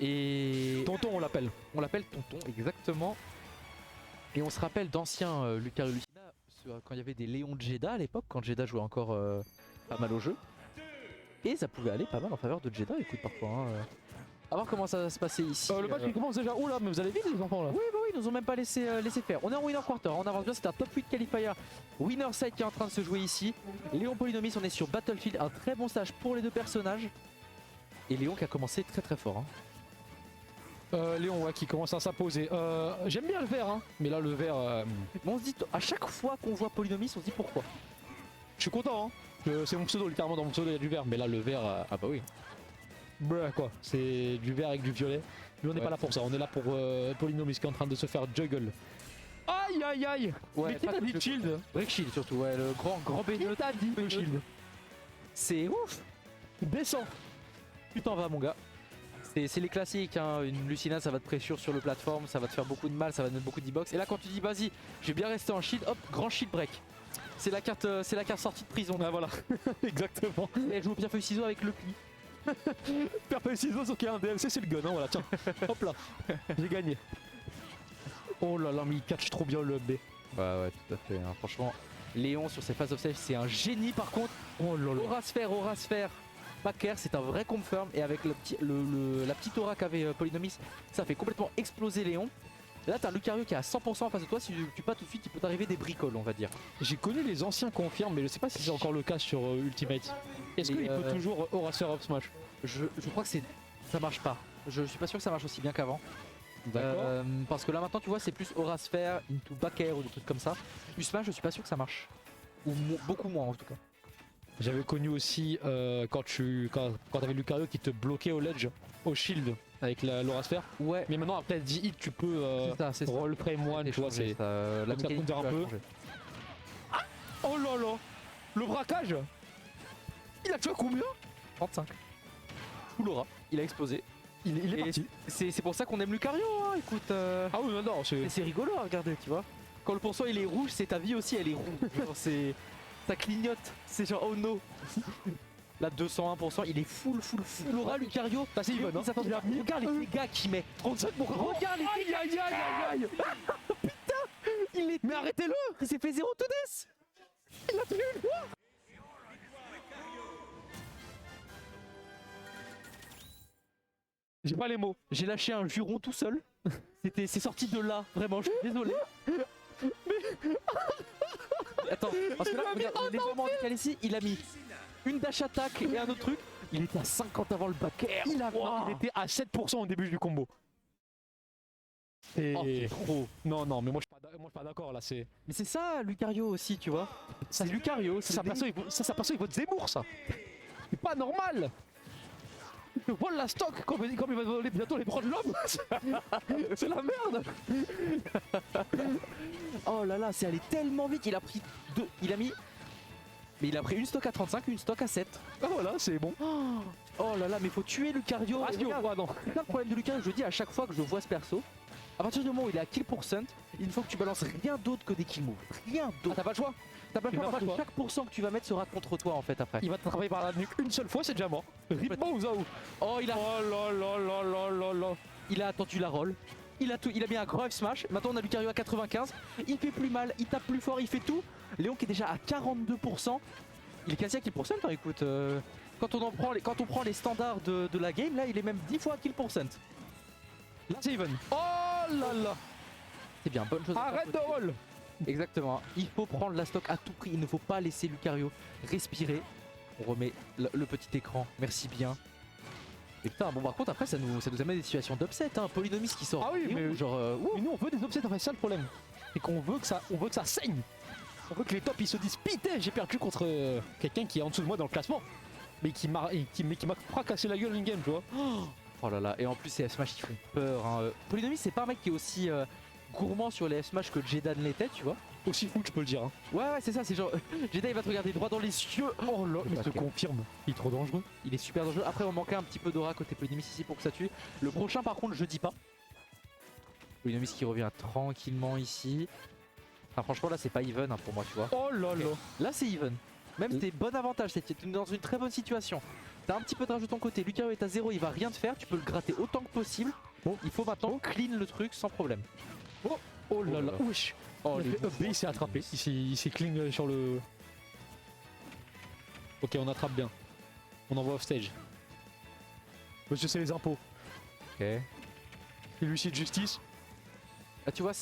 Et Tonton, on l'appelle. on l'appelle Tonton, exactement. Et on se rappelle d'anciens Lucario Lucina, quand il y avait des Léons de Jeddah à l'époque, quand Jeddah jouait encore pas mal au jeu. Et ça pouvait aller pas mal en faveur de Jeddah, écoute, parfois. Hein. A voir comment ça va se passer ici. Le match il commence déjà. Oula, mais vous allez vite les enfants là. Oui, bah oui, ils nous ont même pas laissé faire. On est en winner quarter, on avance bien, c'est un top 8 qualifier. Winner side qui est en train de se jouer ici. Léon Polynomis, on est sur Battlefield, un très bon stage pour les deux personnages. Et Léon qui a commencé très très fort. Hein. Léon ouais, qui commence à s'imposer. J'aime bien le vert, hein. Mais là le vert. Mais on se dit, à chaque fois qu'on voit Polynomis, on se dit pourquoi. Je suis content, hein. C'est mon pseudo, littéralement dans mon pseudo il y a du vert. Mais là le vert. Ah bah oui. Bruh, quoi. C'est du vert avec du violet. Mais on n'est pas là pour ça, on est là pour Polynomis qui est en train de se faire juggle. Aïe aïe aïe. Ouais, mais qui t'a dit de shield? Break shield surtout, ouais, le grand béneux. Qui t'a dit de shield? C'est ouf. Descends. Tu t'en vas mon gars. C'est les classiques, hein. Une Lucina ça va te pressure sur le plateforme, ça va te faire beaucoup de mal, ça va te mettre beaucoup d'e-box. Et là quand tu dis vas-y, je vais bien rester en shield, hop, grand shield break. C'est la carte sortie de prison. Ah voilà, exactement. Et elle joue au pierre feuille ciseaux avec le pli. Pierre feuille ciseaux, ok, un DLC c'est le gun, hein, voilà, tiens. Hop là, j'ai gagné. Oh là là, mais il catch trop bien le B. Ouais, tout à fait. Hein. Franchement, Léon sur ses phases of save, c'est un génie par contre. Oh là là. Aura sphère. Backer, c'est un vrai confirm. Et avec la petite aura qu'avait Polynomis, ça fait complètement exploser Léon. Là, t'as un Lucario qui est à 100% en face de toi. Si tu pas tout de suite, il peut t'arriver des bricoles, on va dire. J'ai connu les anciens confirmes, mais je sais pas si c'est encore le cas sur Ultimate. Est-ce qu'il peut toujours aura sphère up smash? Je crois que ça marche pas. Je suis pas sûr que ça marche aussi bien qu'avant. D'accord. Parce que là maintenant tu vois c'est plus Aura Sphere, into back air ou des trucs comme ça. U-Smash je suis pas sûr que ça marche. Ou beaucoup moins en tout cas. J'avais connu aussi quand t'avais Lucario qui te bloquait au ledge, au shield avec l'aura sphère. Ouais. Mais maintenant après 10 hits tu peux c'est ça. roll frame one, tu vois, c'est la mécanique coûte un peu. Oh là là, le braquage. Il a tué combien? 35. Full Aura, il a explosé. Il est parti. C'est pour ça qu'on aime Lucario, hein, écoute. Ah oui, non, c'est rigolo à regarder, tu vois. Quand le pourcent il est rouge, c'est ta vie aussi, elle est rouge. Genre, ça clignote, c'est genre oh no. Là 201%, il est full Aura Lucario. Ça c'est Yvonne, hein. Regarde les dégâts qu'il met. 37 pour regarde les dégâts. Aïe. Putain, il est. Mais arrêtez-le. Il s'est fait 0 to death. Il a tenu une fois. J'ai pas les mots. J'ai lâché un juron tout seul. C'est sorti de là, vraiment, je suis désolé. Attends, parce que là, regarde, les moments décalés ici, il a mis une dash attack et un autre truc. Il était à 50 avant le back air. Il était à 7% au début du combo. Oh, c'est trop. Non, mais moi je suis pas d'accord là, c'est. Mais c'est ça, Lucario aussi, tu vois. C'est Lucario, ça perso il vote Zemmour ça. C'est pas normal. Il vole la stock comme il va voler bientôt les droits de l'homme. C'est la merde. Oh là là, c'est allé tellement vite. Il a pris deux. Il a pris une stock à 35, une stock à 7. Ah voilà, c'est bon. Oh là là, mais faut tuer Lucario. Ah, non. C'est ça le problème de Lucario, je dis à chaque fois que je vois ce perso. À partir du moment où il est à kill %, il faut que tu balances rien d'autre que des kill moves. Rien d'autre. T'as pas le choix. T'as pas le choix parce que chaque pourcent que tu vas mettre sera contre toi en fait après. Il va te travailler par la nuque une seule fois, c'est déjà mort. Rip-moi ou Zao. Oh il a. Oh là. Il a attendu la roll. Il a mis un gros smash. Maintenant on a Lucario à 95. Il fait plus mal, il tape plus fort, il fait tout. Léon qui est déjà à 42%. Il est quasi à kill %, hein, écoute. Quand on prend les standards de la game, là il est même 10 fois à kill %. Là c'est even. Oh là là. C'est bien, bonne chose. Arrête de roll. Exactement, il faut prendre la stock à tout prix, il ne faut pas laisser Lucario respirer. On remet le petit écran, merci bien. Et putain, bon par contre après ça nous amène des situations d'upset, hein. Polynomis qui sort. Ah oui, mais genre mais nous on veut des upsets, en fait, c'est ça le problème. C'est qu'on veut que ça saigne. On veut que les tops ils se disent putain j'ai perdu contre quelqu'un qui est en dessous de moi dans le classement. Mais qui m'a fracassé la gueule in-game, tu vois. Oh là là, et en plus ces F-Smash qui font peur, hein. Polynomis c'est pas un mec qui est aussi gourmand sur les F-Smash que Jeddah ne l'était, tu vois. Aussi fou que je peux le dire. Hein. Ouais, c'est ça, c'est genre Jeddah il va te regarder droit dans les yeux. Oh là, mais je te confirme, il est trop dangereux. Il est super dangereux. Après on manquait un petit peu d'aura côté Polynomis ici pour que ça tue. Le prochain par contre je dis pas. Polynomis qui revient tranquillement ici. Enfin, franchement là c'est pas even, hein, pour moi, tu vois. Oh là là. Là c'est even. Même t'es bon avantage, t'es dans une très bonne situation. T'as un petit peu de rage de ton côté. Lucario est à 0, il va rien te faire. Tu peux le gratter autant que possible. Bon. Il faut maintenant clean le truc sans problème. Oh là là, wesh. Oh, Le up B, il s'est attrapé. Il s'est clean sur le. Ok, on attrape bien. On envoie off stage. Monsieur, c'est les impôts. Ok. Et l'huissier de justice. Là tu vois,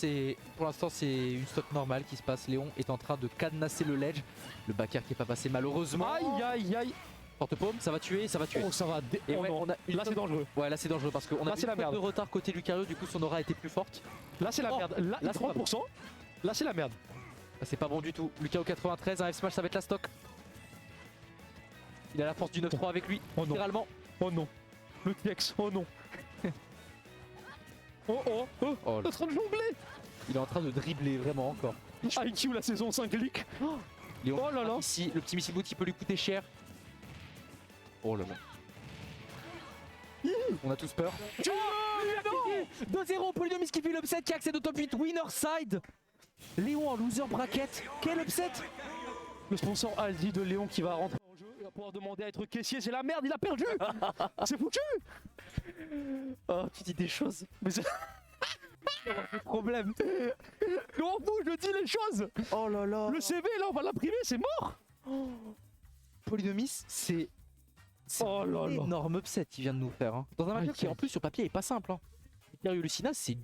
pour l'instant c'est une stock normale qui se passe. Léon est en train de cadenasser le ledge. Le backer qui est pas passé malheureusement. Aïe aïe aïe. Porte-paume, ça va tuer, ça va tuer. Oh, ça va. Et oh ouais, non. on a une Là, c'est dangereux. Ouais, là c'est dangereux parce qu'on a Là, c'est la une stock merde. de retard côté Lucario, du coup son aura été plus forte. Là, c'est la Oh, merde. là, Là, c'est pas 30%. Là, c'est la merde. Là, c'est pas bon du tout. Lucario 93, un F smash ça va être la stock. Il a la force du 9-3 avec lui, Oh non. littéralement. Oh non. Le TX. Oh non. Oh oh. Oh. Oh, Il est en train de jongler. il est en train de dribbler vraiment encore. IQ la saison 5 leak. Léon, Oh là là. ici, le petit missile boot il peut lui coûter cher. Oh là là. On a tous peur. Non 2-0, Polydomis qui fait l'upset, qui accède au top 8, winner side. Léon en loser bracket, quel upset. Le sponsor Aldi de Léon qui va rentrer en jeu. Il va pouvoir demander à être caissier. C'est la merde, il a perdu. C'est foutu. Oh, tu dis des choses. Mais c'est Problème. non, vous, je dis les choses. Oh là là. Le CV, là, on va l'imprimer, c'est mort. Polydomis, c'est Oh là là. énorme upset qu'il vient de nous faire. Hein. Dans un match Aïe, qui aïe. en plus sur papier est pas simple. Hein. Lucina, c'est